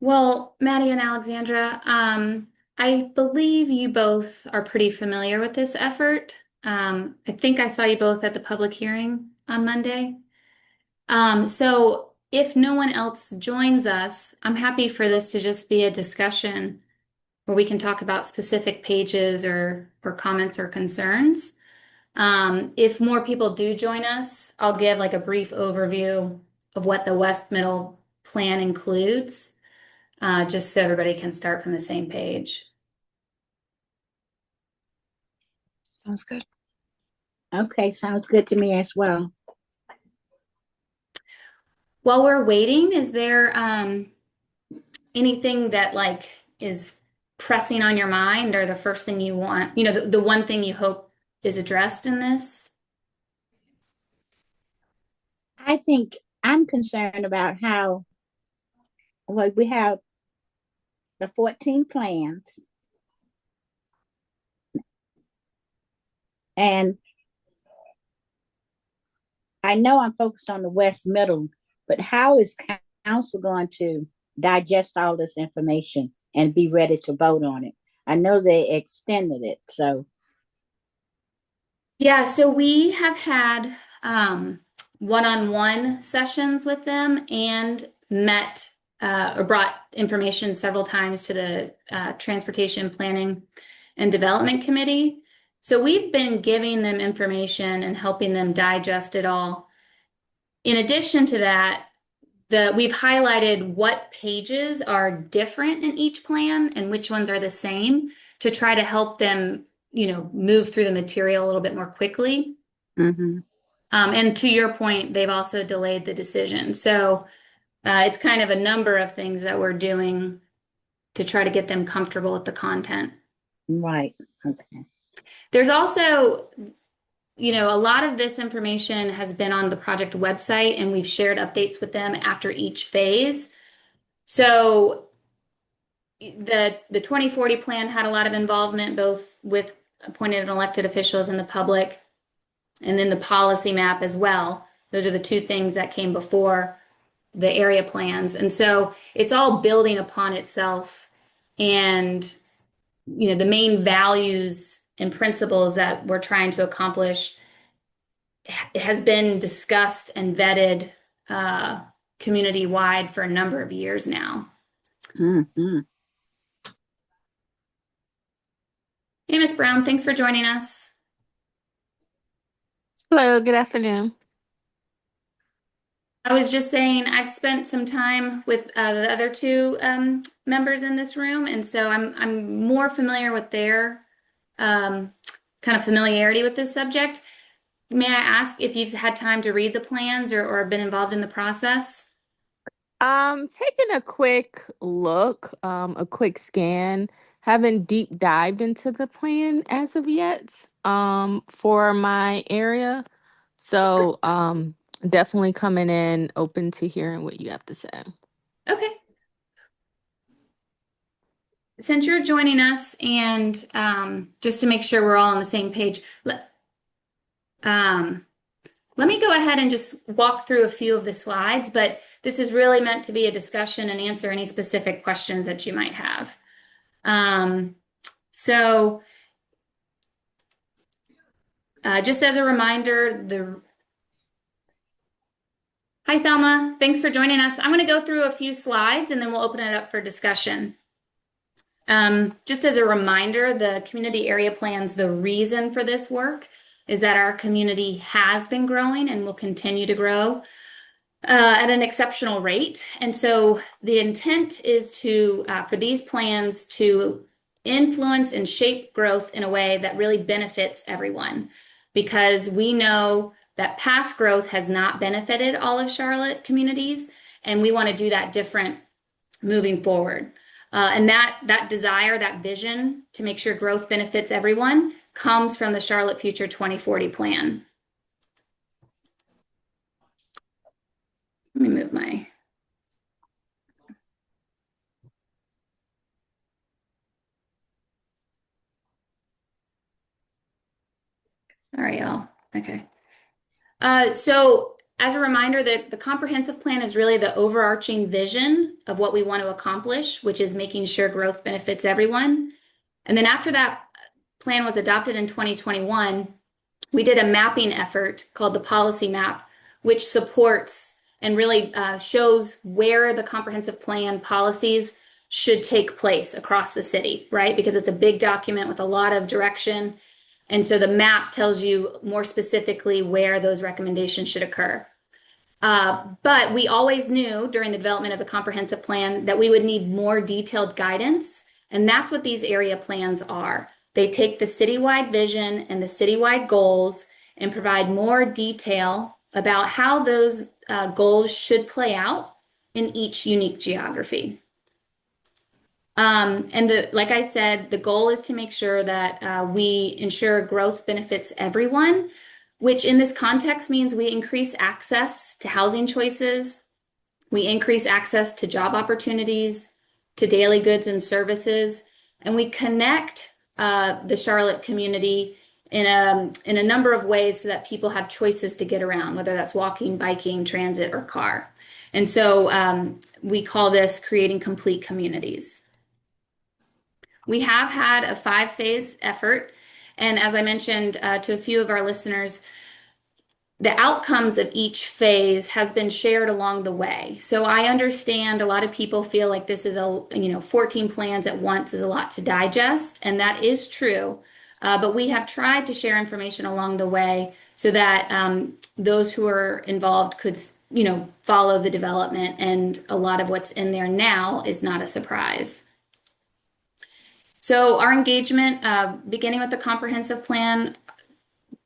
Well, Maddie and Alexandra, I believe you both are pretty familiar with this effort. I think I saw you both at the public hearing on Monday. So if no one else joins us, I'm happy for this to just be a discussion where we can talk about specific pages or comments or concerns. If more people do join us, I'll give like a brief overview of what the West Middle Plan includes, just so everybody can start from the same page. Sounds good. Okay, sounds good to me as well. While we're waiting, is there anything that like is pressing on your mind or the first thing you want, the one thing you hope is addressed in this? I think I'm concerned about how we have the 14 plans, and I know I'm focused on the West Middle, but how is council going to digest all this information and be ready to vote on it? I know they extended it, so Yeah, so we have had one-on-one sessions with them and met or brought information several times to the Transportation Planning and Development Committee. So we've been giving them information and helping them digest it all. In addition to that, we've highlighted what pages are different in each plan and which ones are the same to try to help them, move through the material a little bit more quickly. mhm. And to your point, they've also delayed the decision. So it's kind of a number of things that we're doing to try to get them comfortable with the content. Right. Okay. There's also, a lot of this information has been on the project website, and we've shared updates with them after each phase. So the 2040 plan had a lot of involvement, both with appointed and elected officials and the public, and then the policy map as well. Those are the two things that came before the area plans. And so it's all building upon itself. And, the main values and principles that we're trying to accomplish has been discussed and vetted community wide for a number of years now. Mhm. Hey, Miss Brown, thanks for joining us. Hello, good afternoon. I was just saying I've spent some time with the other two members in this room, and so I'm more familiar with their kind of familiarity with this subject. May I ask if you've had time to read the plans or been involved in the process? Taking a quick look, a quick scan. Haven't deep dived into the plan as of yet, for my area. So, definitely coming in open to hearing what you have to say. Okay. Since you're joining us, and just to make sure we're all on the same page, um, let me go ahead and just walk through a few of the slides, but this is really meant to be a discussion and answer any specific questions that you might have. So just as a reminder, Hi Thelma, thanks for joining us. I'm going to go through a few slides and then we'll open it up for discussion. Just as a reminder, the community area plans, the reason for this work is that our community has been growing and will continue to grow at an exceptional rate. And so the intent is for these plans to influence and shape growth in a way that really benefits everyone, because we know that past growth has not benefited all of Charlotte communities, and we want to do that different moving forward. And that desire, that vision to make sure growth benefits everyone comes from the Charlotte Future 2040 plan. Let me move my. All right, y'all. Okay. So as a reminder, the comprehensive plan is really the overarching vision of what we want to accomplish, which is making sure growth benefits everyone. And then after that plan was adopted in 2021, we did a mapping effort called the policy map, which supports and really shows where the comprehensive plan policies should take place across the city, right? Because it's a big document with a lot of direction. And so the map tells you more specifically where those recommendations should occur. But we always knew during the development of the comprehensive plan that we would need more detailed guidance. And that's what these area plans are. They take the citywide vision and the citywide goals and provide more detail about how those goals should play out in each unique geography. Like I said, the goal is to make sure that we ensure growth benefits everyone, which in this context means we increase access to housing choices, we increase access to job opportunities, to daily goods and services, and we connect the Charlotte community in a number of ways so that people have choices to get around, whether that's walking, biking, transit, or car. And so we call this creating complete communities. We have had a 5-phase effort, and as I mentioned to a few of our listeners, the outcomes of each phase has been shared along the way. So I understand a lot of people feel like this is 14 plans at once is a lot to digest, and that is true. But we have tried to share information along the way so that those who are involved could, follow the development, and a lot of what's in there now is not a surprise. So our engagement, beginning with the comprehensive plan,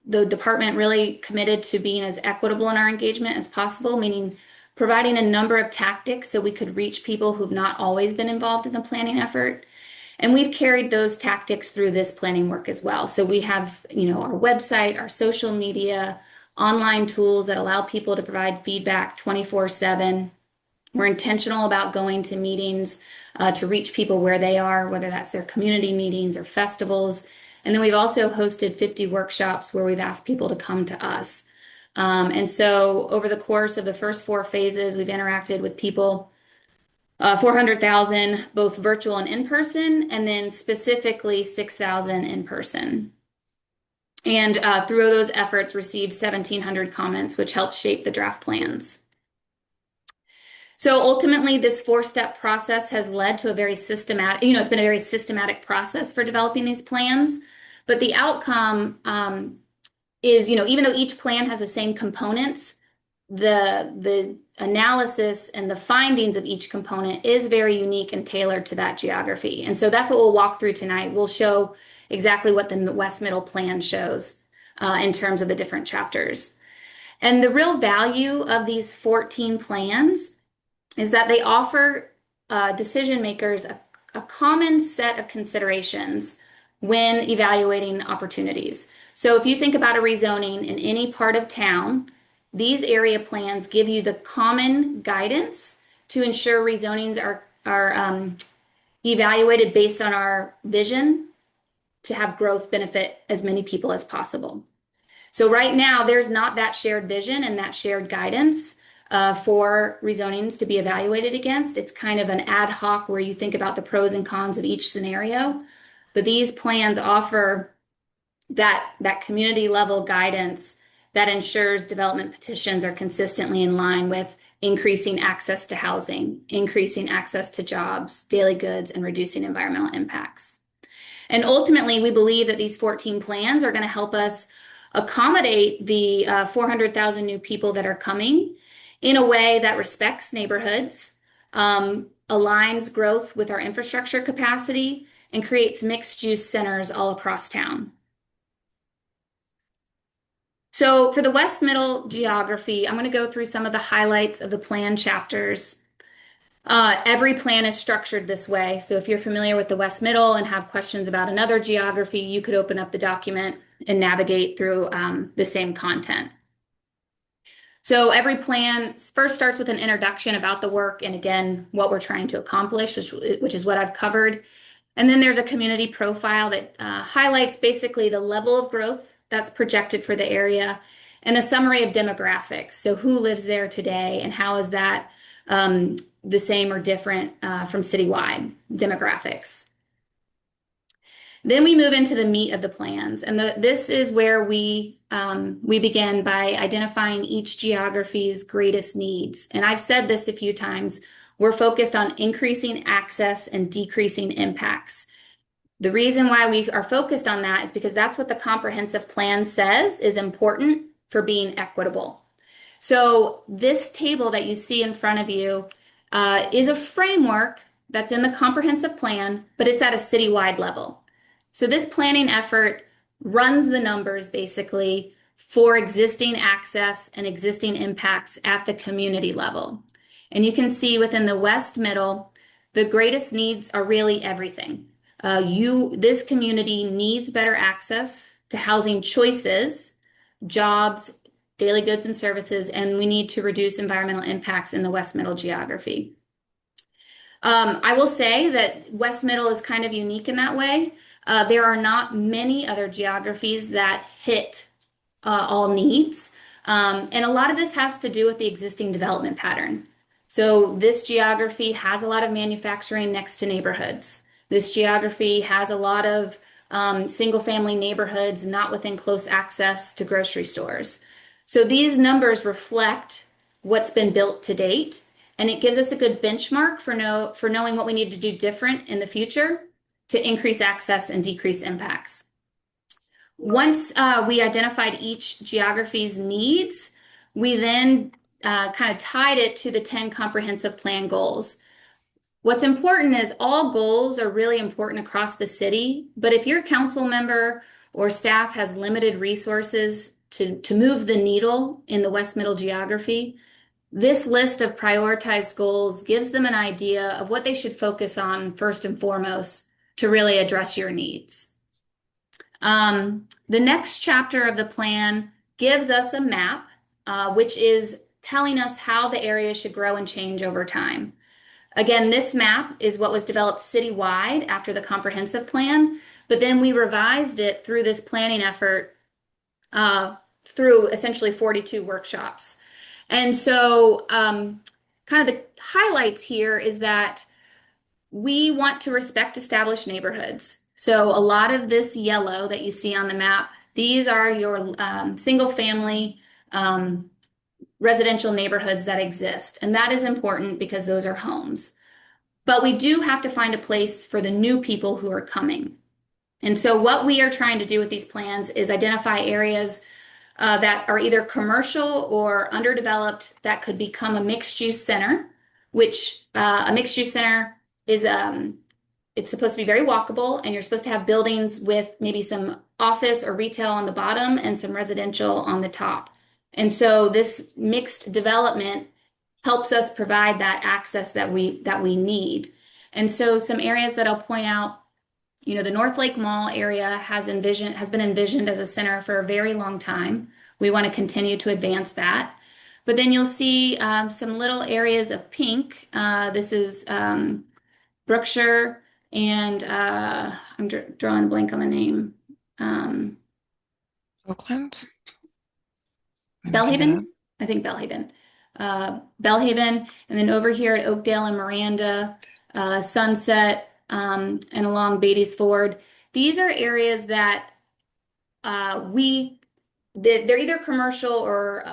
the department really committed to being as equitable in our engagement as possible, meaning providing a number of tactics so we could reach people who've not always been involved in the planning effort. And we've carried those tactics through this planning work as well. So we have, our website, our social media, online tools that allow people to provide feedback 24/7. We're intentional about going to meetings to reach people where they are, whether that's their community meetings or festivals. And then we've also hosted 50 workshops where we've asked people to come to us. And so over the course of the first 4 phases, we've interacted with people, 400,000, both virtual and in person, and then specifically 6,000 in person. And through those efforts, received 1,700 comments, which helped shape the draft plans. So ultimately, this 4-step process has led to a very systematic, it's been a very systematic process for developing these plans. But the outcome is, even though each plan has the same components, the analysis and the findings of each component is very unique and tailored to that geography. And so that's what we'll walk through tonight. We'll show exactly what the West Middle plan shows in terms of the different chapters. And the real value of these 14 plans is that they offer decision makers a common set of considerations when evaluating opportunities. So if you think about a rezoning in any part of town, these area plans give you the common guidance to ensure rezonings are evaluated based on our vision to have growth benefit as many people as possible. So right now, there's not that shared vision and that shared guidance for rezonings to be evaluated against. It's kind of an ad hoc where you think about the pros and cons of each scenario. But these plans offer that community level guidance that ensures development petitions are consistently in line with increasing access to housing, increasing access to jobs, daily goods, and reducing environmental impacts. And ultimately, we believe that these 14 plans are going to help us accommodate the 400,000 new people that are coming in a way that respects neighborhoods, aligns growth with our infrastructure capacity, and creates mixed-use centers all across town. So for the West Middle geography, I'm going to go through some of the highlights of the plan chapters. Every plan is structured this way. So if you're familiar with the West Middle and have questions about another geography, you could open up the document and navigate through the same content. So every plan first starts with an introduction about the work and, again, what we're trying to accomplish, which is what I've covered. And then there's a community profile that highlights basically the level of growth that's projected for the area and a summary of demographics. So who lives there today and how is that the same or different from citywide demographics. Then we move into the meat of the plans, and this is where we begin by identifying each geography's greatest needs. And I've said this a few times, we're focused on increasing access and decreasing impacts. The reason why we are focused on that is because that's what the comprehensive plan says is important for being equitable. So this table that you see in front of you is a framework that's in the comprehensive plan, but it's at a citywide level. So this planning effort runs the numbers basically for existing access and existing impacts at the community level. And you can see within the West Middle, the greatest needs are really everything. This community needs better access to housing choices, jobs, daily goods and services, and we need to reduce environmental impacts in the West Middle geography. I will say that West Middle is kind of unique in that way. There are not many other geographies that hit all needs. And a lot of this has to do with the existing development pattern. So this geography has a lot of manufacturing next to neighborhoods. This geography has a lot of single family neighborhoods not within close access to grocery stores. So these numbers reflect what's been built to date, and it gives us a good benchmark for knowing what we need to do different in the future to increase access and decrease impacts. Once we identified each geography's needs, we then kind of tied it to the 10 comprehensive plan goals. What's important is all goals are really important across the city, but if your council member or staff has limited resources to move the needle in the West Middle geography, this list of prioritized goals gives them an idea of what they should focus on first and foremost to really address your needs. The next chapter of the plan gives us a map, which is telling us how the area should grow and change over time. Again, this map is what was developed citywide after the comprehensive plan, but then we revised it through this planning effort through essentially 42 workshops. And so kind of the highlights here is that we want to respect established neighborhoods. So a lot of this yellow that you see on the map, these are your single family residential neighborhoods that exist. And that is important because those are homes. But we do have to find a place for the new people who are coming. And so what we are trying to do with these plans is identify areas that are either commercial or underdeveloped that could become a mixed-use center, which a mixed-use center is it's supposed to be very walkable, and you're supposed to have buildings with maybe some office or retail on the bottom and some residential on the top. And so this mixed development helps us provide that access that we need. And so some areas that I'll point out, the North Lake Mall area has been envisioned as a center for a very long time. We want to continue to advance that. But then you'll see some little areas of pink. This is Brookshire and I'm drawing a blank on the name. Oakland? Bellhaven? I think Bellhaven. Bellhaven, and then over here at Oakdale and Miranda, Sunset, and along Beatty's Ford. These are areas that they're either commercial or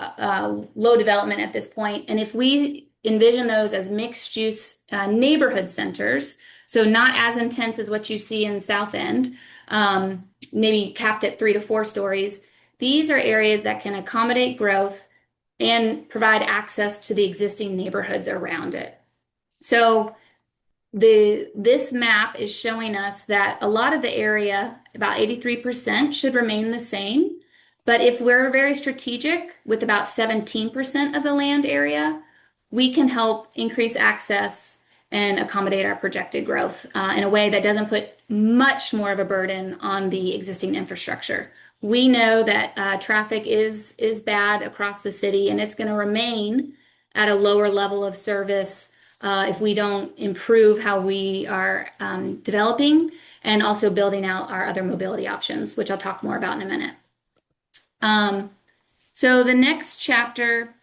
low development at this point. And if we envision those as mixed use neighborhood centers, so not as intense as what you see in South End, maybe capped at 3 to 4 stories, these are areas that can accommodate growth and provide access to the existing neighborhoods around it. So this map is showing us that a lot of the area, about 83%, should remain the same. But if we're very strategic with about 17% of the land area, we can help increase access and accommodate our projected growth in a way that doesn't put much more of a burden on the existing infrastructure. We know that traffic is bad across the city, and it's going to remain at a lower level of service if we don't improve how we are developing and also building out our other mobility options, which I'll talk more about in a minute. So the next chapter,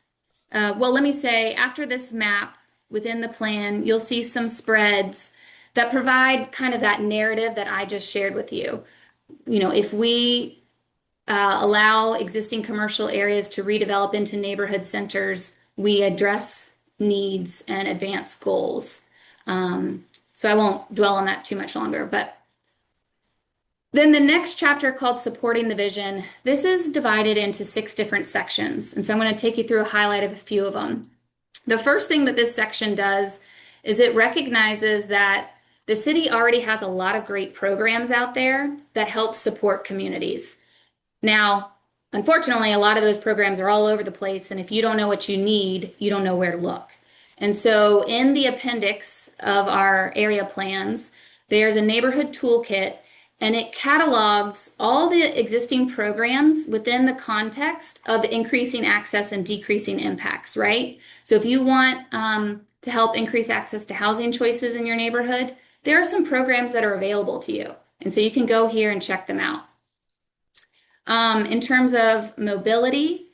well, let me say, after this map within the plan, you'll see some spreads that provide kind of that narrative that I just shared with you. If we allow existing commercial areas to redevelop into neighborhood centers, we address needs and advance goals. So I won't dwell on that too much longer, but then the next chapter called Supporting the Vision, this is divided into 6 different sections. And so I'm going to take you through a highlight of a few of them. The first thing that this section does is it recognizes that the city already has a lot of great programs out there that help support communities. Now, unfortunately, a lot of those programs are all over the place, and if you don't know what you need, you don't know where to look. And so in the appendix of our area plans, there's a neighborhood toolkit, and it catalogs all the existing programs within the context of increasing access and decreasing impacts, right? So if you want to help increase access to housing choices in your neighborhood, there are some programs that are available to you. And so you can go here and check them out. In terms of mobility,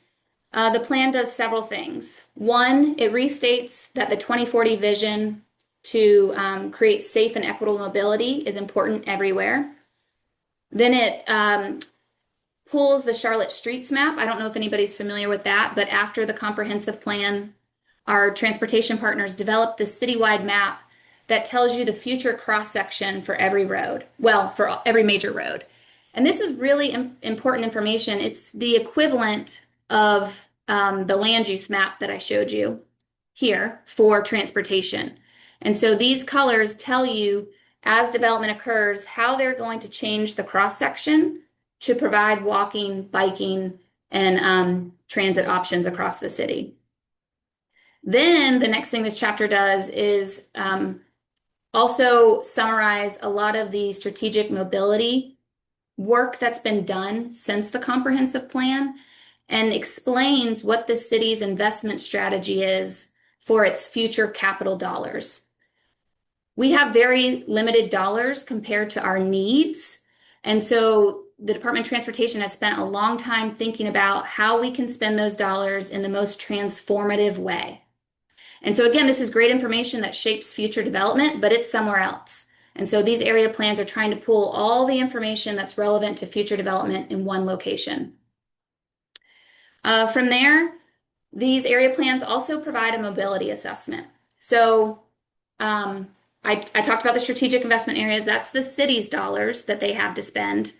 the plan does several things. One, it restates that the 2040 vision to create safe and equitable mobility is important everywhere. Then it pulls the Charlotte Streets map. I don't know if anybody's familiar with that, but after the comprehensive plan, our transportation partners developed this citywide map that tells you the future cross-section for every road, well, for every major road. And this is really important information. It's the equivalent of the land use map that I showed you here for transportation. And so these colors tell you, as development occurs, how they're going to change the cross-section to provide walking, biking, and transit options across the city. Then the next thing this chapter does is also summarize a lot of the strategic mobility work that's been done since the comprehensive plan and explains what the city's investment strategy is for its future capital dollars. We have very limited dollars compared to our needs. And so the Department of Transportation has spent a long time thinking about how we can spend those dollars in the most transformative way. And so again, this is great information that shapes future development, but it's somewhere else. And so these area plans are trying to pull all the information that's relevant to future development in one location. From there, these area plans also provide a mobility assessment. So I talked about the strategic investment areas. That's the city's dollars that they have to spend.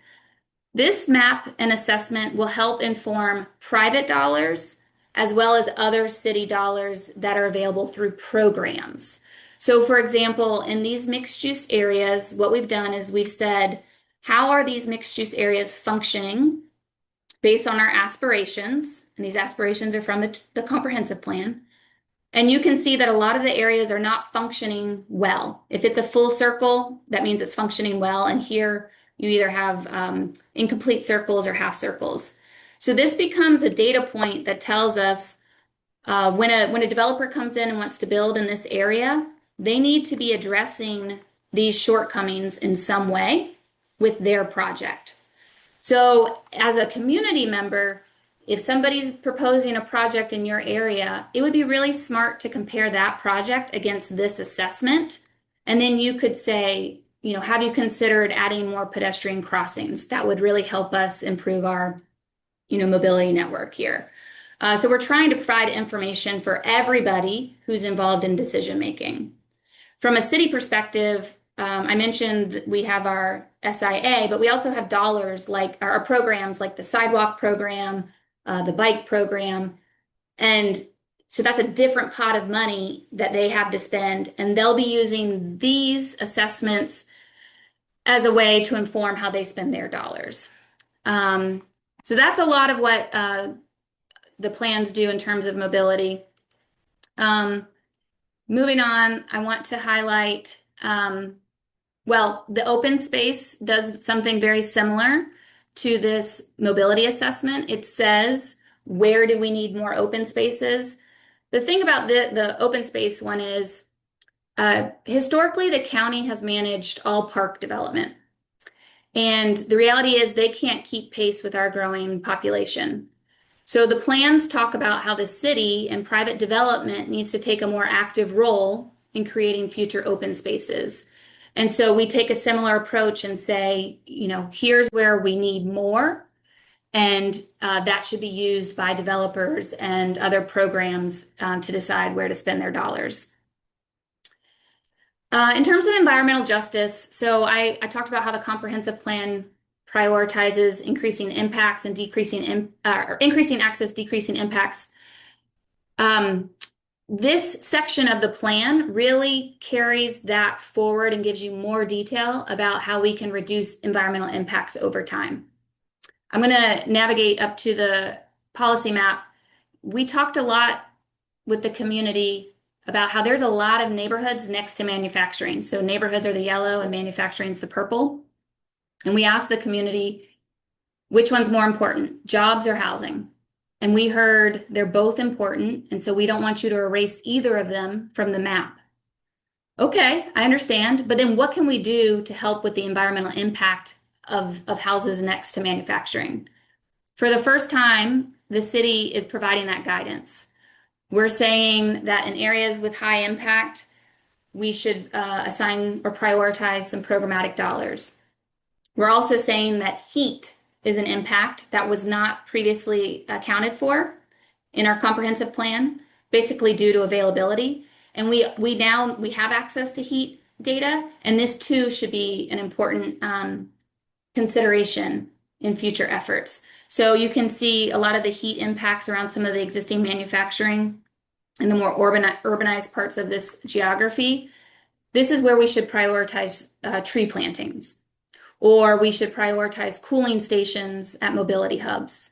This map and assessment will help inform private dollars as well as other city dollars that are available through programs. So for example, in these mixed use areas, what we've done is we've said, how are these mixed use areas functioning based on our aspirations? And these aspirations are from the comprehensive plan. And you can see that a lot of the areas are not functioning well. If it's a full circle, that means it's functioning well. And here you either have incomplete circles or half circles. So this becomes a data point that tells us when a developer comes in and wants to build in this area, they need to be addressing these shortcomings in some way with their project. So as a community member, if somebody's proposing a project in your area, it would be really smart to compare that project against this assessment. And then you could say, have you considered adding more pedestrian crossings? That would really help us improve our, mobility network here. So we're trying to provide information for everybody who's involved in decision making. From a city perspective, I mentioned that we have our SIA, but we also have dollars like our programs like the sidewalk program, the bike program. And so that's a different pot of money that they have to spend. And they'll be using these assessments as a way to inform how they spend their dollars. So that's a lot of what the plans do in terms of mobility. Moving on, I want to highlight, the open space does something very similar to this mobility assessment. It says, where do we need more open spaces? The thing about the open space one is, historically, the county has managed all park development. And the reality is they can't keep pace with our growing population. So the plans talk about how the city and private development needs to take a more active role in creating future open spaces. And so we take a similar approach and say, here's where we need more, and that should be used by developers and other programs to decide where to spend their dollars. In terms of environmental justice, so I talked about how the comprehensive plan prioritizes increasing impacts and or increasing access, decreasing impacts. This section of the plan really carries that forward and gives you more detail about how we can reduce environmental impacts over time. I'm going to navigate up to the policy map. We talked a lot with the community about how there's a lot of neighborhoods next to manufacturing. So neighborhoods are the yellow and manufacturing is the purple. And we asked the community, which one's more important, jobs or housing? And we heard they're both important. And so we don't want you to erase either of them from the map. Okay, I understand. But then what can we do to help with the environmental impact of houses next to manufacturing? For the first time, the city is providing that guidance. We're saying that in areas with high impact, we should assign or prioritize some programmatic dollars. We're also saying that heat is an impact that was not previously accounted for in our comprehensive plan, basically due to availability. And we have access to heat data, and this too should be an important consideration in future efforts. So you can see a lot of the heat impacts around some of the existing manufacturing and the more urbanized parts of this geography. This is where we should prioritize tree plantings, or we should prioritize cooling stations at mobility hubs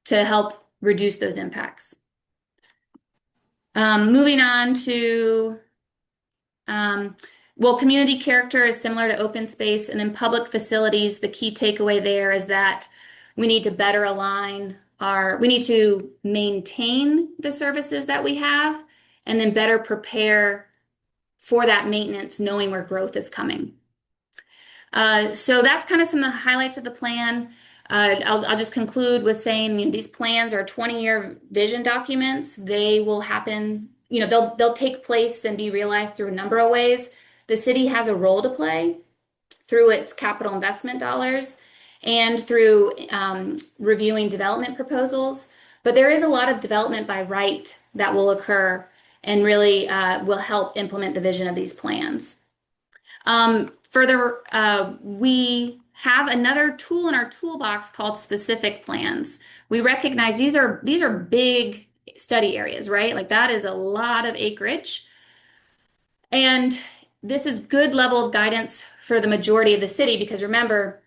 to help reduce those impacts. Moving on to, community character is similar to open space, and then public facilities, the key takeaway there is that we need to better align we need to maintain the services that we have and then better prepare for that maintenance, knowing where growth is coming. So that's kind of some of the highlights of the plan. I'll just conclude with saying, these plans are 20-year vision documents. They will happen, they'll take place and be realized through a number of ways. The city has a role to play through its capital investment dollars and through reviewing development proposals. But there is a lot of development by right that will occur and really will help implement the vision of these plans. Further, we have another tool in our toolbox called specific plans. We recognize these are big study areas, right? Like that is a lot of acreage. And this is good level of guidance for the majority of the city because remember,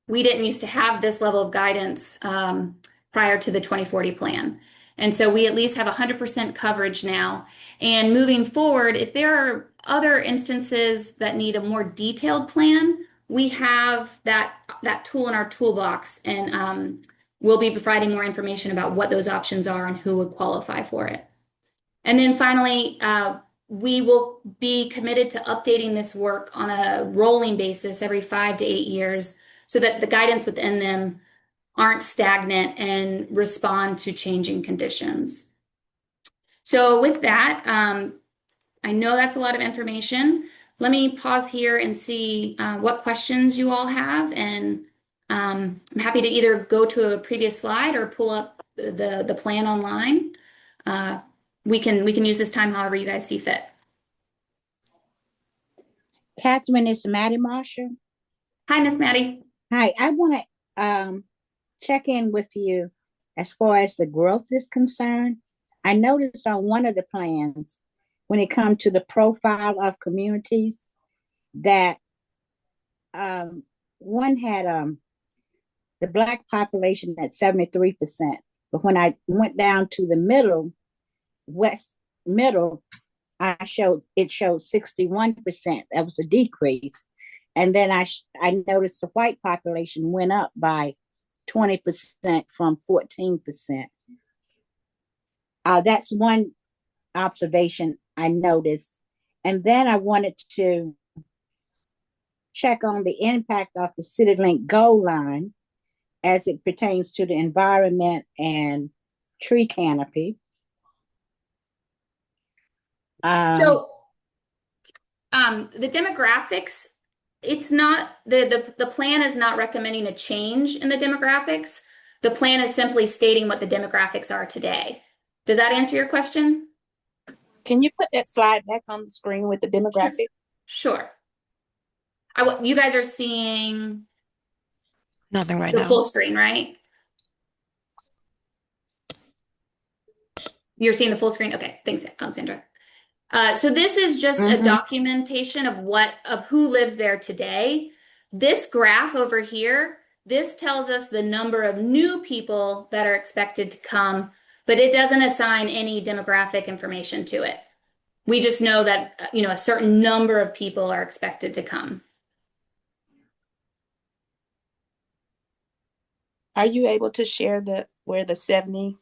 we didn't used to have this level of guidance prior to the 2040 plan. And so we at least have 100% coverage now. And moving forward, if there are other instances that need a more detailed plan, we have that tool in our toolbox, and we'll be providing more information about what those options are and who would qualify for it. And then finally, we will be committed to updating this work on a rolling basis every 5 to 8 years so that the guidance within them aren't stagnant and respond to changing conditions. So with that, I know that's a lot of information. Let me pause here and see what questions you all have, and I'm happy to either go to a previous slide or pull up the plan online. We can use this time however you guys see fit. Catherine, it's Maddie Marshall. Hi, Miss Maddie. Hi, I want to check in with you as far as the growth is concerned. I noticed on one of the plans, when it comes to the profile of communities, that one had the Black population at 73%. But when I went down to the west middle, it showed 61%. That was a decrease. And then I noticed the white population went up by 20% from 14%. That's one observation I noticed. And then I wanted to check on the impact of the CityLink goal line as it pertains to the environment and tree canopy. So the demographics, it's not the plan is not recommending a change in the demographics. The plan is simply stating what the demographics are today. Does that answer your question? Can you put that slide back on the screen with the demographic? Sure. You guys are seeing Nothing right the now. full screen, right? You're seeing the full screen? Okay, thanks, Alexandra. So this is just a documentation of who lives there today. This graph over here, this tells us the number of new people that are expected to come, but it doesn't assign any demographic information to it. We just know that, a certain number of people are expected to come. Are you able to share where the 79%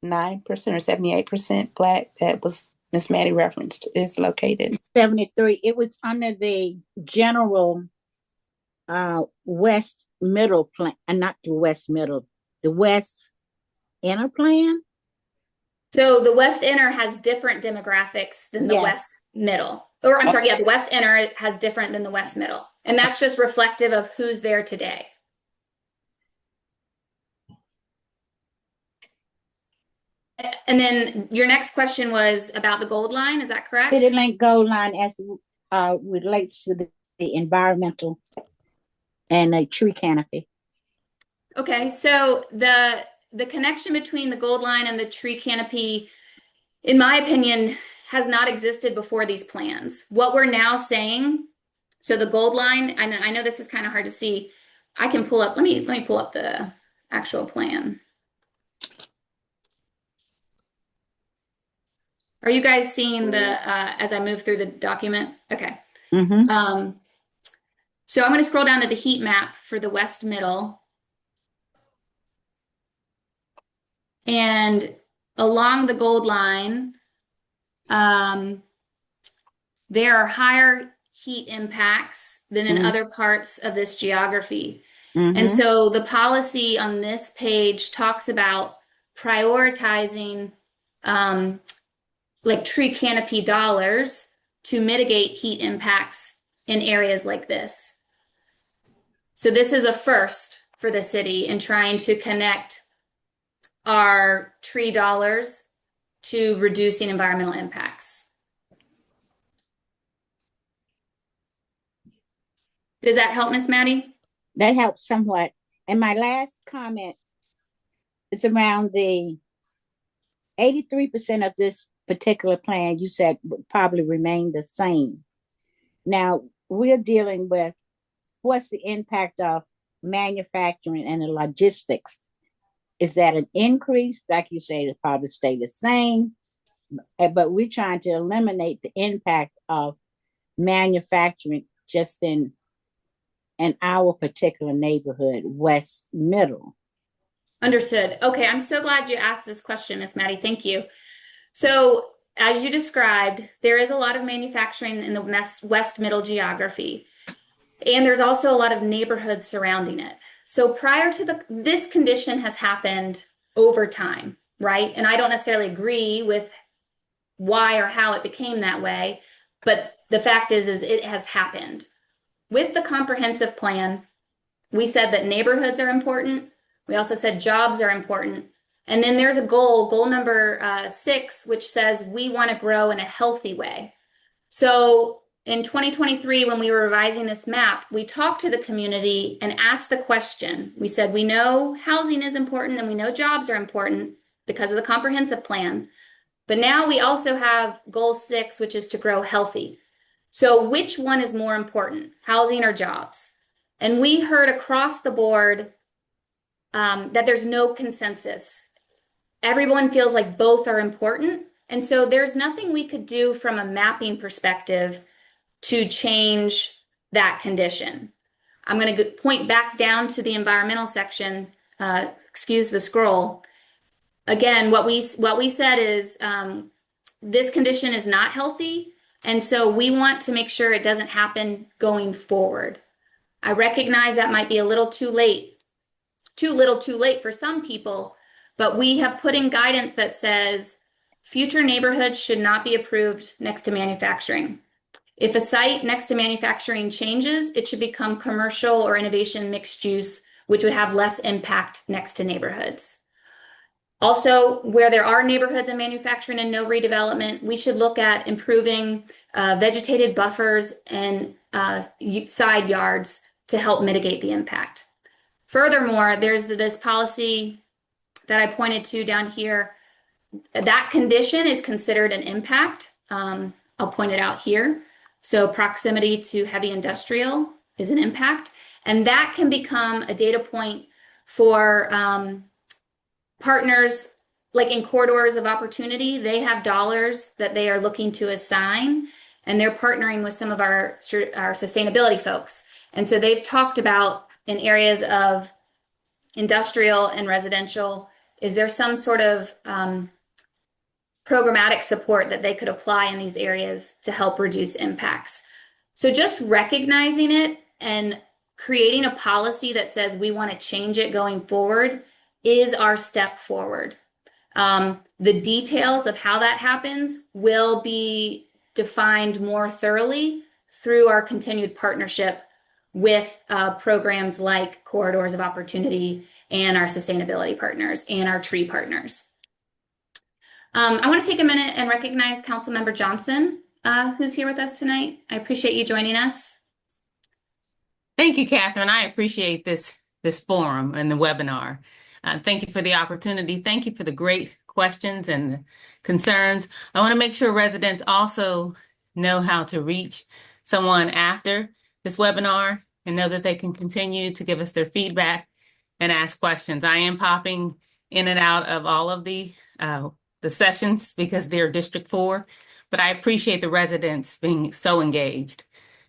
or 78% Black that was Miss Maddie referenced is located? 73. It was under the general West Middle plan, not the West Middle, the West Inner plan. So the West Inner has different demographics than the West Middle. Or I'm sorry, yeah, the West Inner has different than the West Middle. And that's just reflective of who's there today. And then your next question was about the gold line, is that correct? City link gold line as relates to the environmental and a tree canopy. Okay, so the connection between the gold line and the tree canopy, in my opinion, has not existed before these plans. What we're now saying, so the gold line, and I know this is kind of hard to see. I can pull up, let me pull up the actual plan. Are you guys seeing as I move through the document? Okay. So I'm going to scroll down to the heat map for the West Middle. And along the gold line, there are higher heat impacts than in other parts of this geography. And so the policy on this page talks about prioritizing like tree canopy dollars to mitigate heat impacts in areas like this. So this is a first for the city in trying to connect our tree dollars to reducing environmental impacts. Does that help, Miss Maddie? That helps somewhat. And my last comment is around the 83% of this particular plan you said would probably remain the same. Now we're dealing with what's the impact of manufacturing and the logistics. Is that an increase? Like you say, it'll probably stay the same, but we're trying to eliminate the impact of manufacturing just in our particular neighborhood, West Middle. Understood. Okay, I'm so glad you asked this question, Miss Maddie. Thank you. So as you described, there is a lot of manufacturing in the West Middle geography, and there's also a lot of neighborhoods surrounding it. So prior to this condition has happened over time, right? And I don't necessarily agree with why or how it became that way, but the fact is it has happened. With the comprehensive plan, we said that neighborhoods are important. We also said jobs are important. And then there's a goal number 6, which says we want to grow in a healthy way. So in 2023, when we were revising this map, we talked to the community and asked the question. We said, we know housing is important and we know jobs are important because of the comprehensive plan. But now we also have goal 6, which is to grow healthy. So which one is more important, housing or jobs? And we heard across the board that there's no consensus. Everyone feels like both are important. And so there's nothing we could do from a mapping perspective to change that condition. I'm going to point back down to the environmental section. Excuse the scroll. Again, what we said is this condition is not healthy. And so we want to make sure it doesn't happen going forward. I recognize that might be a little too late, too little too late for some people, But we have put in guidance that says future neighborhoods should not be approved next to manufacturing. If a site next to manufacturing changes, it should become commercial or innovation mixed use, which would have less impact next to neighborhoods. Also, where there are neighborhoods and manufacturing and no redevelopment, we should look at improving vegetated buffers and side yards to help mitigate the impact. Furthermore, there's this policy that I pointed to down here. That condition is considered an impact. I'll point it out here. So proximity to heavy industrial is an impact. And that can become a data point for partners, like in corridors of opportunity. They have dollars that they are looking to assign, and they're partnering with some of our sustainability folks. And so they've talked about in areas of industrial and residential, is there some sort of programmatic support that they could apply in these areas to help reduce impacts? So just recognizing it and creating a policy that says we want to change it going forward is our step forward. The details of how that happens will be defined more thoroughly through our continued partnership with programs like Corridors of Opportunity and our sustainability partners and our tree partners. I want to take a minute and recognize Councilmember Johnson, who's here with us tonight. I appreciate you joining us. Thank you, Catherine. I appreciate this forum and the webinar. Thank you for the opportunity. Thank you for the great questions and the concerns. I want to make sure residents also know how to reach someone after this webinar and know that they can continue to give us their feedback and ask questions. I am popping in and out of all of the sessions because they're District 4, but I appreciate the residents being so engaged.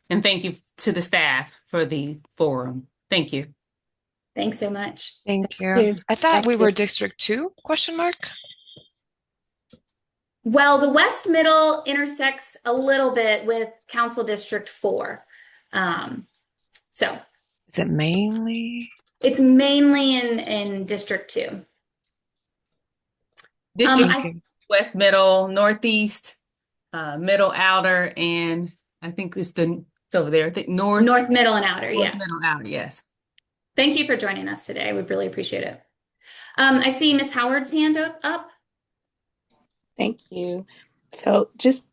And thank you to the staff for the forum. Thank you. Thanks so much. Thank you. you. I thought Thank we you. were District 2, question mark? Well, the West Middle intersects a little bit with Council District 4. So Is it mainly? it's mainly in District 2. District West Middle, Northeast, Middle Outer, and I think it's over there. I think North Middle, and Outer, yeah. Middle, Outer, yes. Thank you for joining us today. We really appreciate it. I see Miss Howard's hand up. Thank you. So just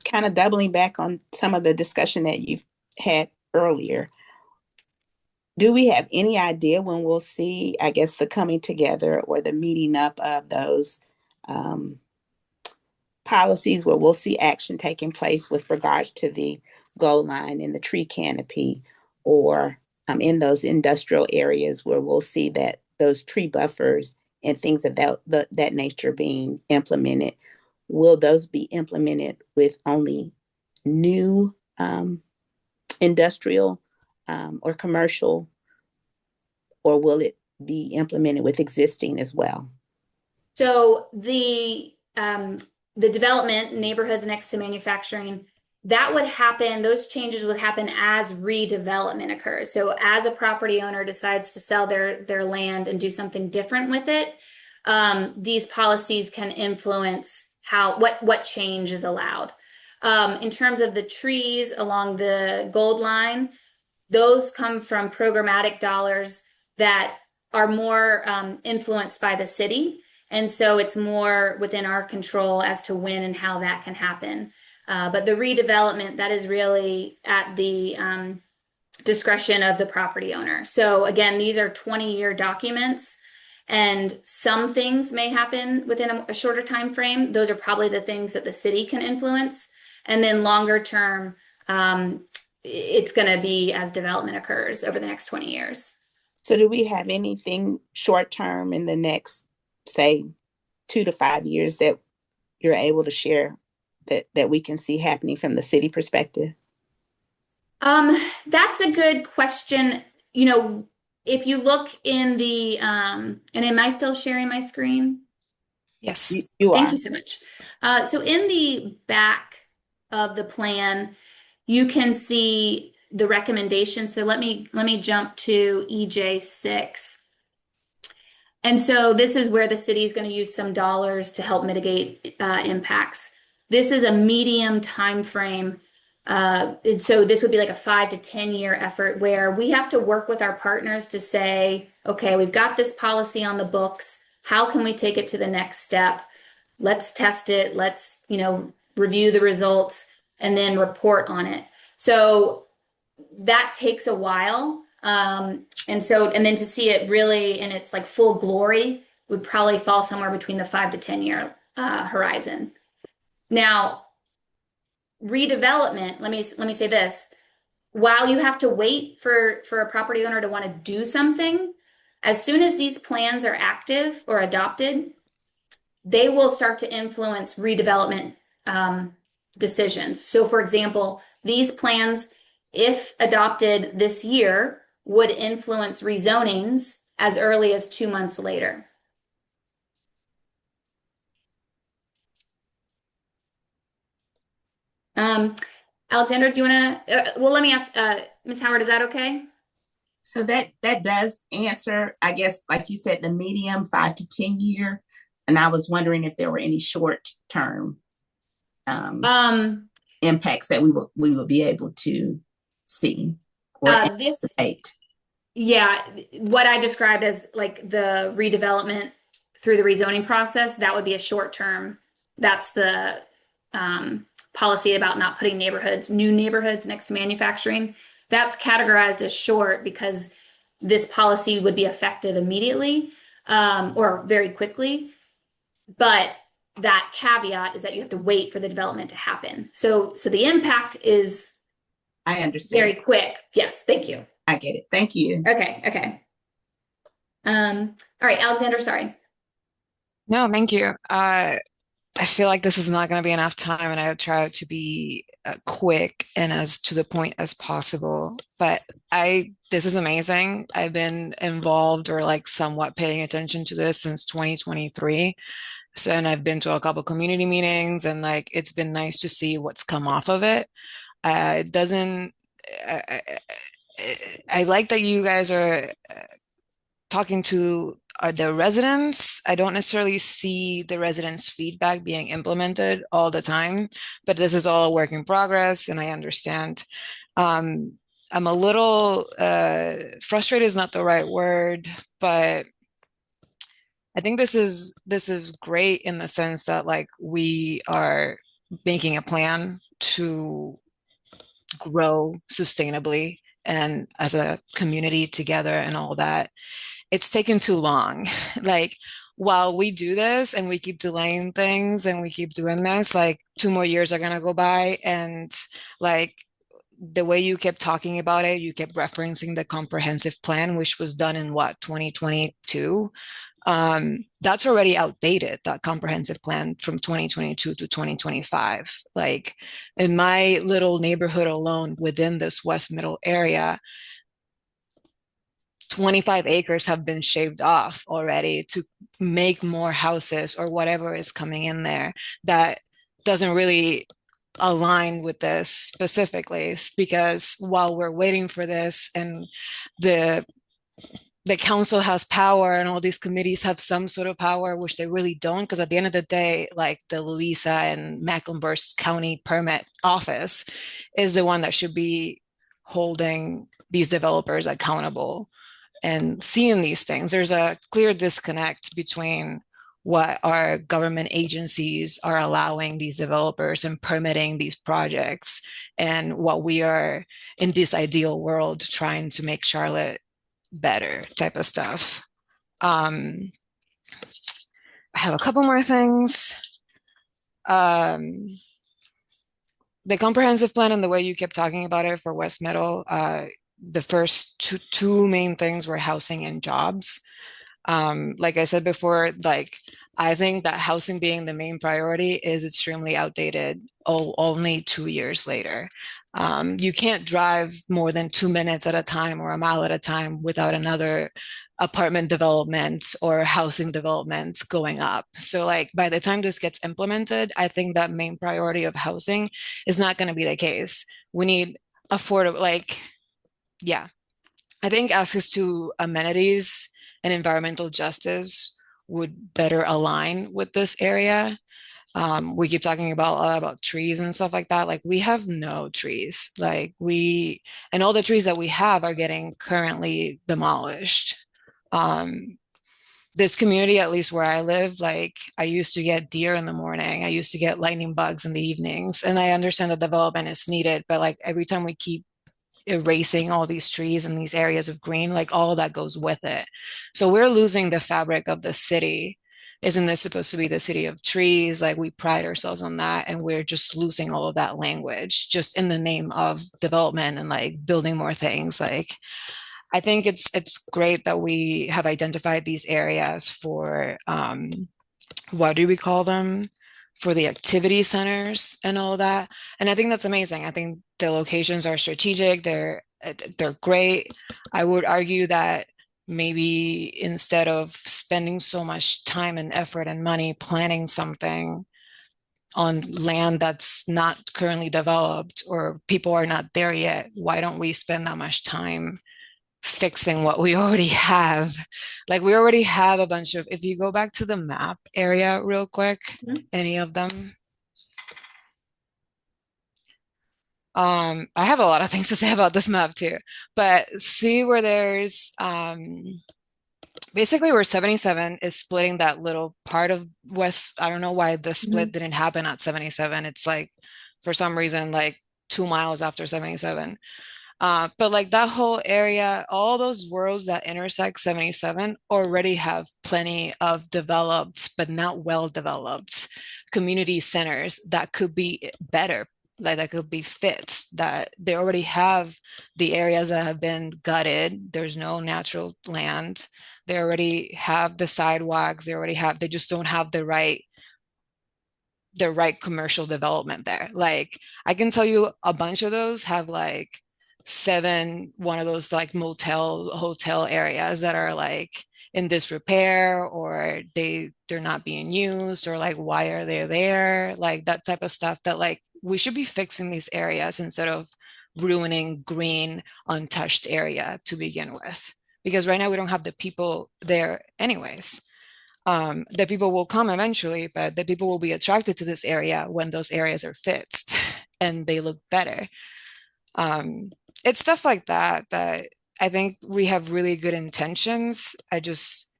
kind of doubling back on some of the discussion that you've had earlier. Do we have any idea when we'll see, I guess, the coming together or the meeting up of those policies where we'll see action taking place with regards to the goal line and the tree canopy, or in those industrial areas where we'll see that those tree buffers and things of that nature being implemented? Will those be implemented with only new industrial or commercial, or will it be implemented with existing as well? So the development neighborhoods next to manufacturing, that would happen, those changes would happen as redevelopment occurs. So as a property owner decides to sell their land and do something different with it, these policies can influence what change is allowed. In terms of the trees along the gold line, those come from programmatic dollars that are more influenced by the city. And so it's more within our control as to when and how that can happen. But the redevelopment, that is really at the discretion of the property owner. So again, these are 20-year documents, and some things may happen within a shorter time frame. Those are probably the things that the city can influence. And then longer term, it's going to be as development occurs over the next 20 years. So do we have anything short term in the next, say, 2 to 5 years that you're able to share that we can see happening from the city perspective? That's a good question. You know, if you look in the, and am I still sharing my screen? Yes. You are. Thank you so much. So in the back of the plan, you can see the recommendation. So let me jump to EJ6. And so this is where the city is going to use some dollars to help mitigate impacts. This is a medium time frame. And so this would be like a 5 to 10 year effort where we have to work with our partners to say, okay, we've got this policy on the books. How can we take it to the next step? Let's test it. Let's, review the results and then report on it. So that takes a while. And then to see it really in its like full glory would probably fall somewhere between the 5 to 10 year horizon. Now, redevelopment, let me say this. While you have to wait for a property owner to want to do something, as soon as these plans are active or adopted, they will start to influence redevelopment decisions. So, for example, these plans, if adopted this year, would influence rezonings as early as 2 months later. Alexandra, do you want to? Well, let me ask, Ms. Howard, is that okay? So that does answer, I guess, like you said, the medium 5 to 10 year. And I was wondering if there were any short term impacts that we will be able to see or anticipate. Yeah, what I described as like the redevelopment through the rezoning process, that would be a short term. That's the policy about not putting new neighborhoods next to manufacturing. That's categorized as short because this policy would be effective immediately or very quickly. But that caveat is that you have to wait for the development to happen. So the impact is I understand. Very quick. Yes, thank you. I get it. Thank you. Okay. All right, Alexander, sorry. No, thank you. I feel like this is not going to be enough time, and I try to be quick and as to the point as possible. But this is amazing. I've been involved or like somewhat paying attention to this since 2023. So, and I've been to a couple community meetings, and like it's been nice to see what's come off of it. It doesn't. I like that you guys are talking to the residents. I don't necessarily see the residents' feedback being implemented all the time, but this is all a work in progress, and I understand. I'm a little frustrated is not the right word, but I think this is great in the sense that like we are making a plan to grow sustainably and as a community together and all that. It's taken too long. Like while we do this and we keep delaying things and we keep doing this, like 2 more years are gonna go by, and like the way you kept talking about it, you kept referencing the comprehensive plan, which was done in what, 2022? That's already outdated, that comprehensive plan from 2022 to 2025. Like in my little neighborhood alone within this West Middle area, 25 acres have been shaved off already to make more houses or whatever is coming in there that doesn't really align with this specifically, because while we're waiting for this and the council has power and all these committees have some sort of power, which they really don't, because at the end of the day, like the Louisa and Mecklenburg County permit office is the one that should be holding these developers accountable and seeing these things. There's a clear disconnect between what our government agencies are allowing these developers and permitting these projects and what we are in this ideal world trying to make Charlotte better type of stuff. I have a couple more things. The comprehensive plan and the way you kept talking about it for West Middle, the first two main things were housing and jobs. Like I said before, like I think that housing being the main priority is extremely outdated only 2 years later. You can't drive more than 2 minutes at a time or a mile at a time without another apartment development or housing development going up. So like by the time this gets implemented, I think that main priority of housing is not going to be the case. We need affordable, like, yeah, I think access to amenities and environmental justice would better align with this area. We keep talking about a lot about trees and stuff like that. Like we have no trees. And all the trees that we have are getting currently demolished. Um, this community, at least where I live, like I used to get deer in the morning. I used to get lightning bugs in the evenings. And I understand that development is needed, but like every time we keep erasing all these trees and these areas of green, like all of that goes with it. So we're losing the fabric of the city. Isn't this supposed to be the city of trees? Like we pride ourselves on that, and we're just losing all of that language just in the name of development and like building more things. Like I think it's great that we have identified these areas for what do we call them? For the activity centers and all that. And I think that's amazing. I think the locations are strategic. They're great. I would argue that maybe instead of spending so much time and effort and money planning something on land that's not currently developed or people are not there yet, why don't we spend that much time fixing what we already have? Like we already have a bunch of, if you go back to the map area real quick, any of them. I have a lot of things to say about this map too, but see where there's basically where 77 is splitting that little part of West. I don't know why the split didn't happen at 77. It's like for some reason like 2 miles after 77. But like that whole area, all those roads that intersect 77 already have plenty of developed, but not well developed community centers that could be better, like that could be fixed, that they already have the areas that have been gutted. There's no natural land. They already have the sidewalks. They just don't have the right commercial development there. Like I can tell you a bunch of those have like one of those like motel hotel areas that are like in disrepair, or they're not being used, or like why are they there, like that type of stuff. That like we should be fixing these areas instead of ruining green untouched area to begin with, because right now we don't have the people there anyways. The people will come eventually, but the people will be attracted to this area when those areas are fixed and they look better. It's stuff like that that I think we have really good intentions. I just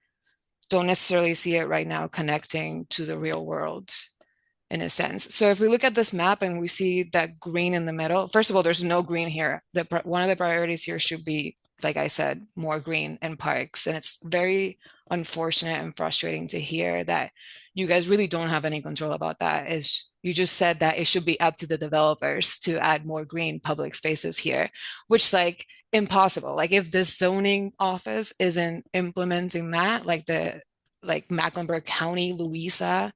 don't necessarily see it right now connecting to the real world in a sense. So if we look at this map and we see that green in the middle, first of all, there's no green here. One of the priorities here should be, like I said, more green and parks. And it's very unfortunate and frustrating to hear that you guys really don't have any control about that. Is you just said that it should be up to the developers to add more green public spaces here, which like impossible. Like if the zoning office isn't implementing that, like Mecklenburg County, Louisa,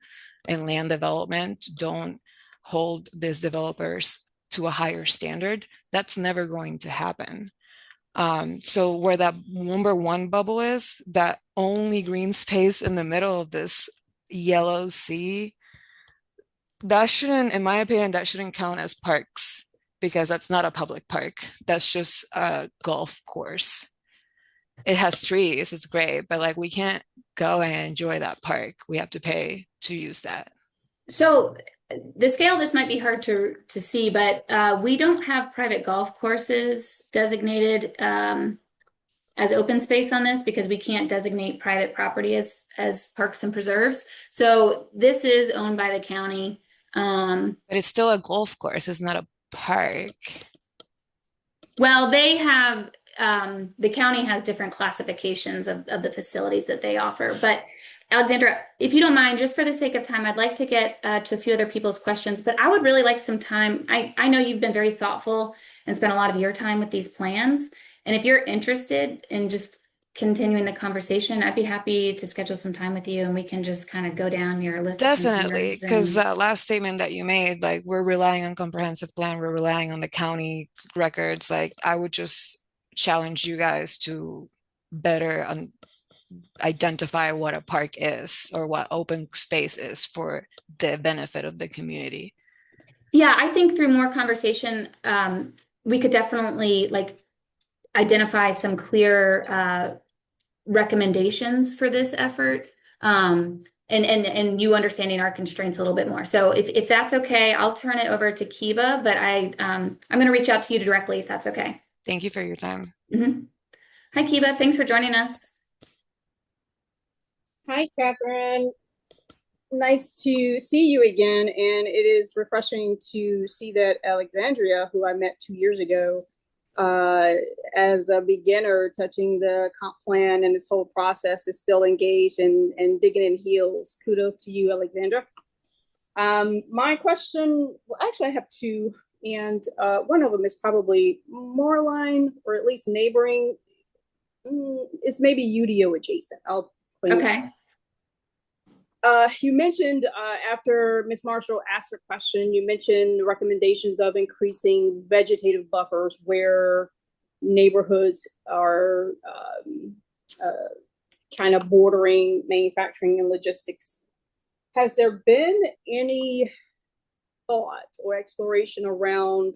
and land development don't hold these developers to a higher standard, that's never going to happen. So where that number one bubble is, that only green space in the middle of this yellow sea, that shouldn't, in my opinion, that shouldn't count as parks, because that's not a public park. That's just a golf course. It has trees, it's great, but like we can't go and enjoy that park. We have to pay to use that. So the scale, this might be hard to see, but we don't have private golf courses designated as open space on this, because we can't designate private property as parks and preserves. So this is owned by the county. But it's still a golf course, it's not a park. Well, they have, the county has different classifications of the facilities that they offer. But Alexandra, if you don't mind, just for the sake of time, I'd like to get to a few other people's questions, but I would really like some time. I know you've been very thoughtful and spent a lot of your time with these plans. And if you're interested in just continuing the conversation, I'd be happy to schedule some time with you and we can just kind of go down your list of Definitely, concerns. because that last statement that you made, like we're relying on comprehensive plan, we're relying on the county records. Like I would just challenge you guys to better identify what a park is or what open space is for the benefit of the community. Yeah, I think through more conversation, we could definitely like identify some clear recommendations for this effort. And you understanding our constraints a little bit more. So if that's okay, I'll turn it over to Kiva, but I'm going to reach out to you directly if that's okay. Thank you for your time. Hi, Kiva. Thanks for joining us. Hi, Catherine. Nice to see you again. And it is refreshing to see that Alexandria, who I met 2 years ago, as a beginner touching the comp plan and this whole process, is still engaged and digging in heels. Kudos to you, Alexandra. My question, well, actually I have two, and one of them is probably Moreline, or at least neighboring. It's maybe UDO adjacent. I'll claim Okay. You mentioned after Ms. Marshall asked her question, you mentioned recommendations of increasing vegetative buffers where neighborhoods are kind of bordering manufacturing and logistics. Has there been any thought or exploration around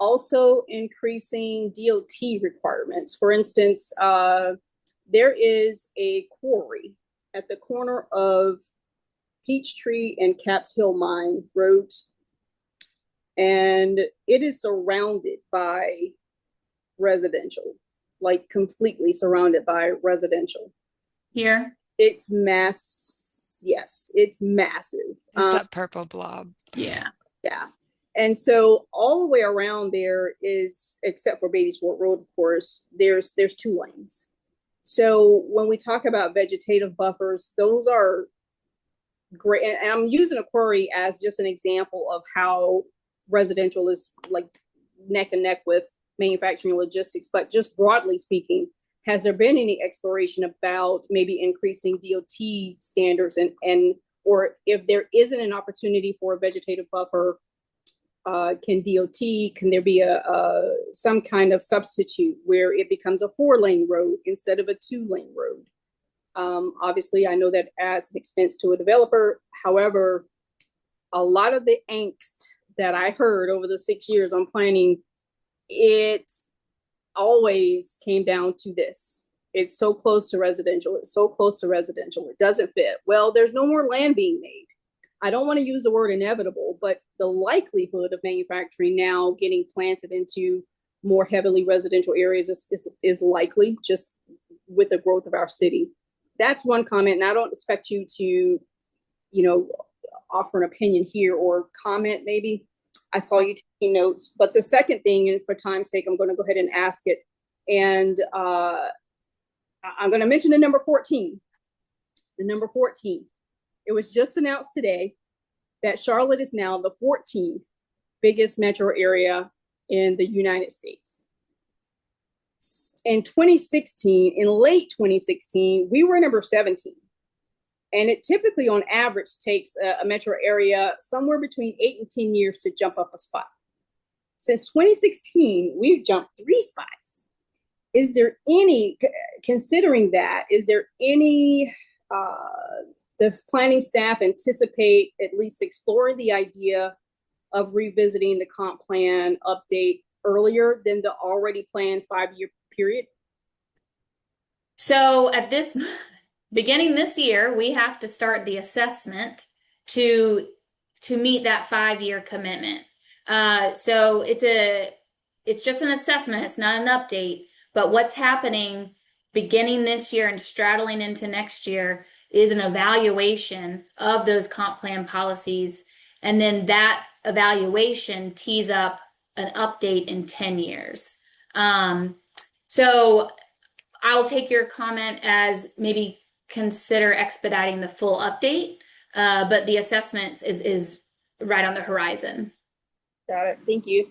also increasing DOT requirements? For instance, there is a quarry at the corner of Peachtree and Caps Hill Mine Road, and it is surrounded by residential, like completely surrounded by residential. Here? It's yes, it's massive. It's that purple blob. Yeah. Yeah. And so all the way around there is, except for Beatties Ford Road, of course, there's 2 lanes. So when we talk about vegetative buffers, those are great. And I'm using a quarry as just an example of how residential is like neck and neck with manufacturing and logistics. But just broadly speaking, has there been any exploration about maybe increasing DOT standards and or if there isn't an opportunity for a vegetative buffer, can there be some kind of substitute where it becomes a 4-lane road instead of a 2-lane road? Obviously, I know that adds an expense to a developer. However, a lot of the angst that I heard over the 6 years on planning, it always came down to this. It's so close to residential. It's so close to residential. It doesn't fit. Well, there's no more land being made. I don't want to use the word inevitable, but the likelihood of manufacturing now getting planted into more heavily residential areas is likely, just with the growth of our city. That's one comment, and I don't expect you to, offer an opinion here or comment maybe. I saw you taking notes. But the second thing, and for time's sake, I'm going to go ahead and ask it. And I'm going to mention the number 14. The number 14. It was just announced today that Charlotte is now the 14th biggest metro area in the United States. In 2016, in late 2016, we were number 17. And it typically, on average, takes a metro area somewhere between 8 and 10 years to jump up a spot. Since 2016, we've jumped 3 spots. Is there any, considering that, is there any, does planning staff anticipate at least exploring the idea of revisiting the comp plan update earlier than the already planned 5-year period? So at this beginning this year, we have to start the assessment to meet that 5-year commitment. So it's just an assessment. It's not an update. But what's happening beginning this year and straddling into next year is an evaluation of those comp plan policies. And then that evaluation tees up an update in 10 years. So I'll take your comment as maybe consider expediting the full update, but the assessment is right on the horizon. Got it. Thank you.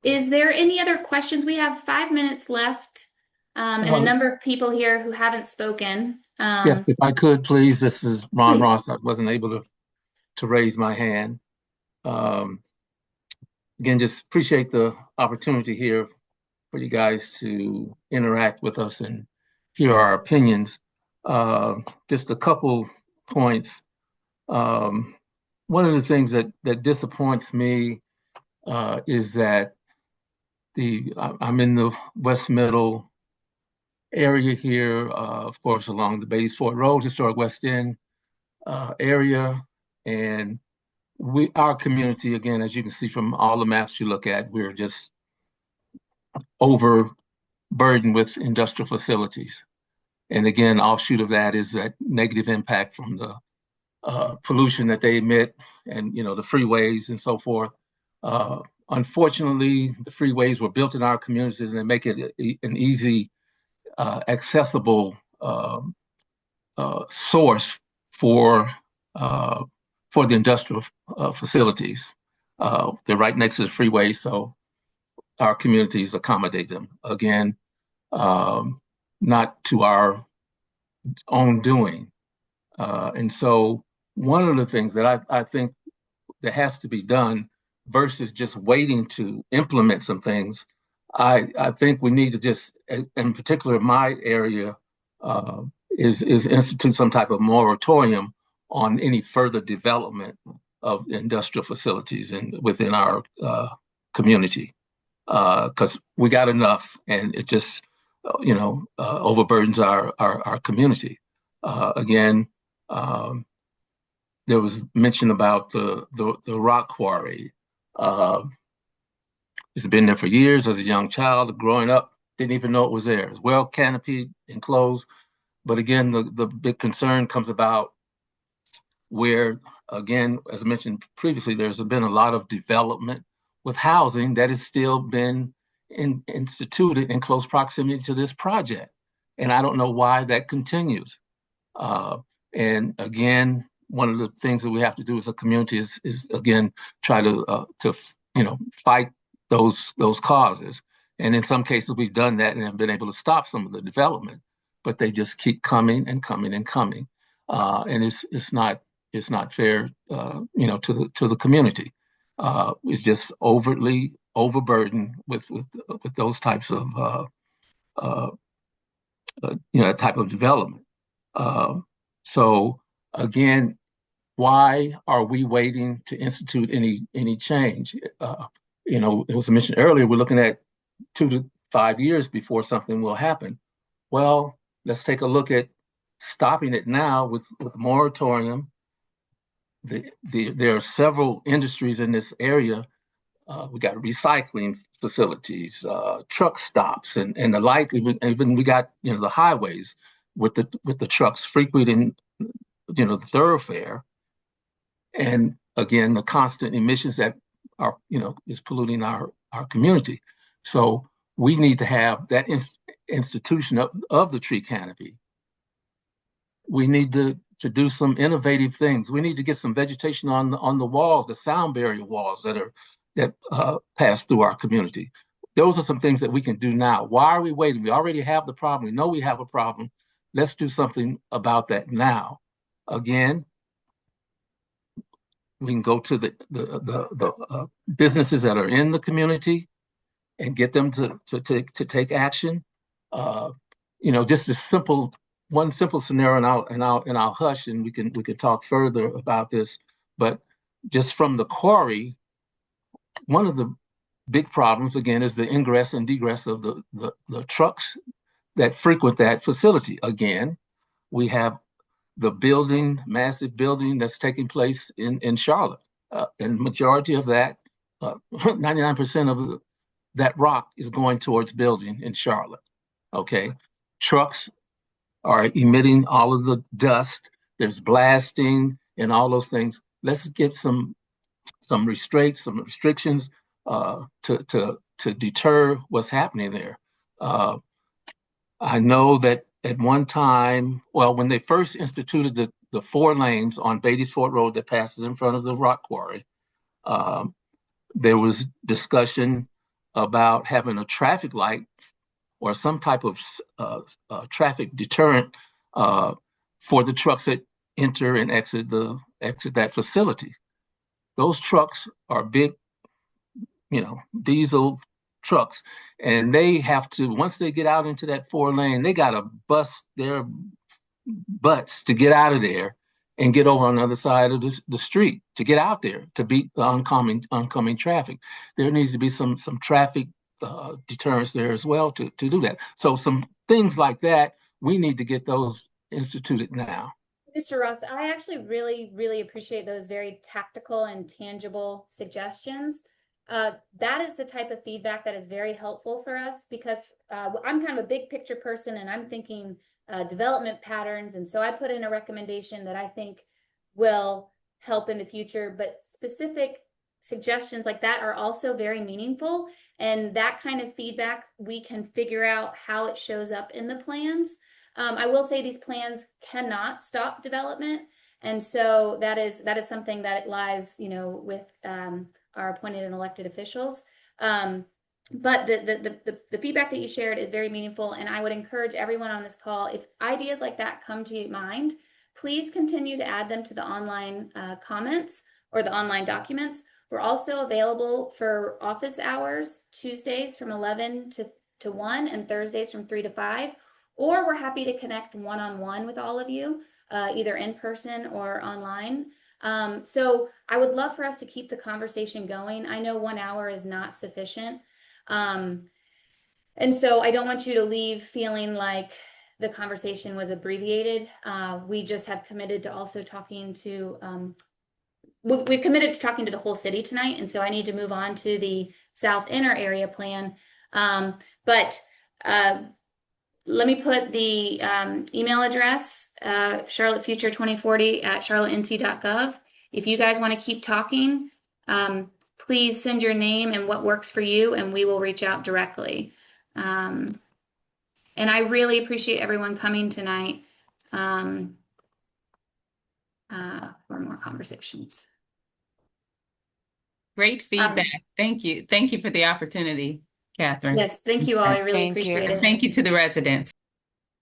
Is there any other questions? We have 5 minutes left, and a number of people here who haven't spoken. Yes, if I could, please. This is Ron Please. Ross. I wasn't able to raise my hand. Again, just appreciate the opportunity here for you guys to interact with us and hear our opinions. Just a couple points. One of the things that disappoints me is that I'm in the West Middle area here, of course, along the Beatties Ford Road, historic West End area. And our community, again, as you can see from all the maps you look at, we're just overburdened with industrial facilities. And again, offshoot of that is that negative impact from the pollution that they emit, and the freeways and so forth. Unfortunately, the freeways were built in our communities and they make it an easy, accessible source for the industrial facilities. They're right next to the freeway, so our communities accommodate them. Again, not to our own doing. And so one of the things that I think that has to be done versus just waiting to implement some things, I think we need to just, in particular, my area, is institute some type of moratorium on any further development of industrial facilities within our community, because we got enough, and it just overburdens our community. Again, there was mention about the rock quarry. It's been there for years. As a young child, growing up, didn't even know it was there. It's well canopied, enclosed. But again, the big concern comes about where, again, as I mentioned previously, there's been a lot of development with housing that has still been instituted in close proximity to this project. And I don't know why that continues. And again, one of the things that we have to do as a community is again, try to fight those causes. And in some cases, we've done that and have been able to stop some of the development, but they just keep coming and coming and coming. And it's not fair, to the community. It's just overtly overburdened with those types of type of development. So again, why are we waiting to institute any change? It was mentioned earlier, we're looking at 2 to 5 years before something will happen. Well, let's take a look at stopping it now with moratorium. There are several industries in this area. We got recycling facilities, truck stops, and the like. Even we got the highways with the trucks frequenting the thoroughfare, and again the constant emissions that are is polluting our community. So we need to have that institution of the tree canopy. We need to do some innovative things. We need to get some vegetation on the walls, the sound barrier walls that pass through our community. Those are some things that we can do now. Why are we waiting? We already have the problem. We know we have a problem. Let's do something about that now. Again, we can go to the businesses that are in the community and get them to take action. Just one simple scenario, and I'll hush, and we can talk further about this. But just from the quarry, one of the big problems again is the ingress and egress of the trucks that frequent that facility. Again, we have the massive building that's taking place in Charlotte, and majority of that, 99% of that rock is going towards building in Charlotte. Okay, trucks are emitting all of the dust. There's blasting and all those things. Let's get some restrictions to deter what's happening there. I know that at one time, when they first instituted the 4 lanes on Beatties Ford Road that passes in front of the rock quarry, there was discussion about having a traffic light or some type of traffic deterrent for the trucks that enter and exit that facility. Those trucks are big, diesel trucks, and they have to, once they get out into that 4 lane, they got to bust their butts to get out of there and get over on the other side of the street to get out there to beat the oncoming traffic. There needs to be some traffic deterrence there as well to do that. So some things like that, we need to get those instituted now. Mr. Ross, I actually really, really appreciate those very tactical and tangible suggestions. That is the type of feedback that is very helpful for us because I'm kind of a big picture person and I'm thinking development patterns. And so I put in a recommendation that I think will help in the future, but specific suggestions like that are also very meaningful. And that kind of feedback, we can figure out how it shows up in the plans. I will say these plans cannot stop development. And so that is something that lies, with our appointed and elected officials. But the feedback that you shared is very meaningful. And I would encourage everyone on this call, if ideas like that come to mind, please continue to add them to the online comments or the online documents. We're also available for office hours, Tuesdays from 11 to 1 and Thursdays from 3 to 5. Or we're happy to connect one-on-one with all of you, either in person or online. So I would love for us to keep the conversation going. I know 1 hour is not sufficient. And so I don't want you to leave feeling like the conversation was abbreviated. We just have committed to also talking to, we've committed to talking to the whole city tonight. And so I need to move on to the South Inner Area Plan. Let me put the email address, charlottefuture2040@charlottenc.gov. If you guys want to keep talking, please send your name and what works for you, and we will reach out directly. And I really appreciate everyone coming tonight for more conversations. Great feedback. Thank you. Thank you for the opportunity, Catherine. Yes, thank you all. I really appreciate it. Thank you to the residents.